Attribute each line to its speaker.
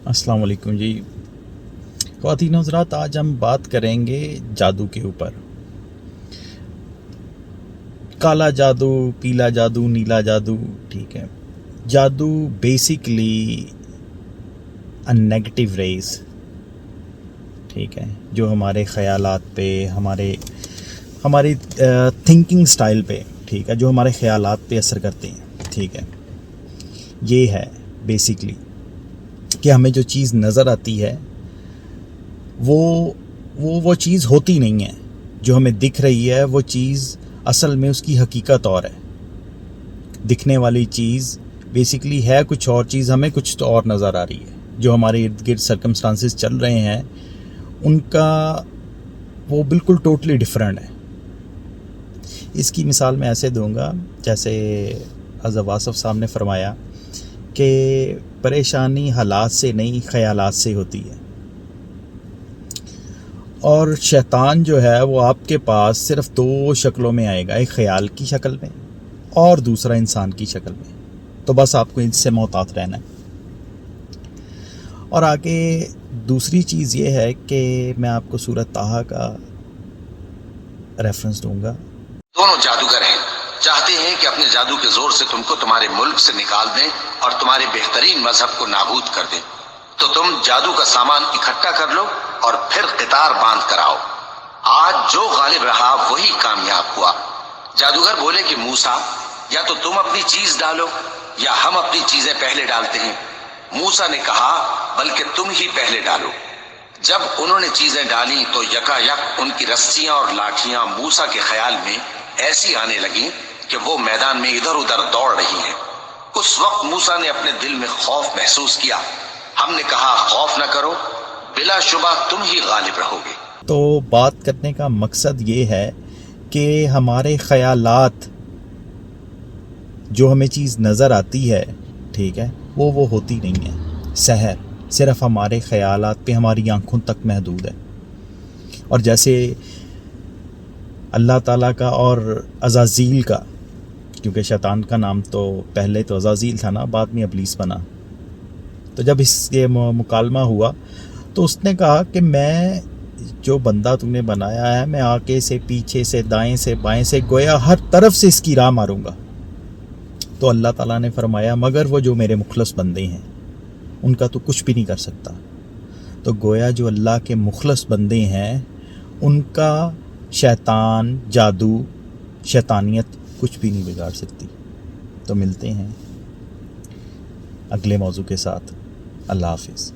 Speaker 1: السلام علیکم جی خواتین و حضرات، آج ہم بات کریں گے جادو کے اوپر. کالا جادو، پیلا جادو، نیلا جادو. ٹھیک ہے، جادو بیسیکلی نیگیٹو ریز، ٹھیک ہے، جو ہمارے خیالات پہ، ہماری تھنکنگ سٹائل پہ، ٹھیک ہے، جو ہمارے خیالات پہ اثر کرتے ہیں. ٹھیک ہے، یہ ہے بیسیکلی کہ ہمیں جو چیز نظر آتی ہے وہ چیز ہوتی نہیں ہے. جو ہمیں دکھ رہی ہے وہ چیز اصل میں اس کی حقیقت اور ہے. دکھنے والی چیز بیسیکلی ہے کچھ اور چیز، ہمیں کچھ اور نظر آ رہی ہے. جو ہمارے ارد گرد سرکمسٹانسز چل رہے ہیں ان کا وہ بالکل ٹوٹلی ڈفرینٹ ہے. اس کی مثال میں ایسے دوں گا جیسے حضرت واصف صاحب نے فرمایا کہ پریشانی حالات سے نہیں خیالات سے ہوتی ہے. اور شیطان جو ہے وہ آپ کے پاس صرف دو شکلوں میں آئے گا، ایک خیال کی شکل میں اور دوسرا انسان کی شکل میں. تو بس آپ کو ان سے محتاط رہنا ہے. اور آگے دوسری چیز یہ ہے کہ میں آپ کو سورۃ طٰہٰ کا ریفرنس دوں گا.
Speaker 2: دونوں جادوگر ہیں، چاہتے ہیں کہ اپنے جادو کے زور سے تم کو تمہارے ملک سے نکال دیں اور تمہارے بہترین مذہب کو نابود کر دیں. تو تم جادو کا سامان اکٹھا کر لو اور پھر قطار باندھ کر آؤ. آج جو غالب رہا وہی کامیاب ہوا. جادوگر بولے کہ موسیٰ، یا تو تم اپنی چیز ڈالو یا ہم اپنی چیزیں پہلے ڈالتے ہیں. موسیٰ نے کہا بلکہ تم ہی پہلے ڈالو. جب انہوں نے چیزیں ڈالیں تو یکا یک ان کی رسیاں اور لاٹھیاں موسیٰ کے خیال میں ایسی آنے لگیں کہ وہ میدان میں ادھر ادھر دوڑ رہی ہیں. اس وقت موسیٰ نے اپنے دل میں خوف محسوس کیا. ہم نے کہا خوف نہ کرو، بلا شبہ تم ہی غالب رہو گے.
Speaker 1: تو بات کرنے کا مقصد یہ ہے کہ ہمارے خیالات، جو ہمیں چیز نظر آتی ہے، ٹھیک ہے، وہ ہوتی نہیں ہے. سحر صرف ہمارے خیالات پہ، ہماری آنکھوں تک محدود ہے. اور جیسے اللہ تعالیٰ کا اور عزازیل کا، کیونکہ شیطان کا نام تو پہلے تو عزازیل تھا نا، بعد میں ابلیس بنا. تو جب اس یہ مکالمہ ہوا تو اس نے کہا کہ میں جو بندہ تم نے بنایا ہے، میں آگے سے پیچھے سے دائیں سے بائیں سے گویا ہر طرف سے اس کی راہ ماروں گا. تو اللہ تعالیٰ نے فرمایا مگر وہ جو میرے مخلص بندے ہیں ان کا تو کچھ بھی نہیں کر سکتا. تو گویا جو اللہ کے مخلص بندے ہیں ان کا شیطان، جادو، شیطانیت کچھ بھی نہیں بگاڑ سکتی. تو ملتے ہیں اگلے موضوع کے ساتھ. اللہ حافظ.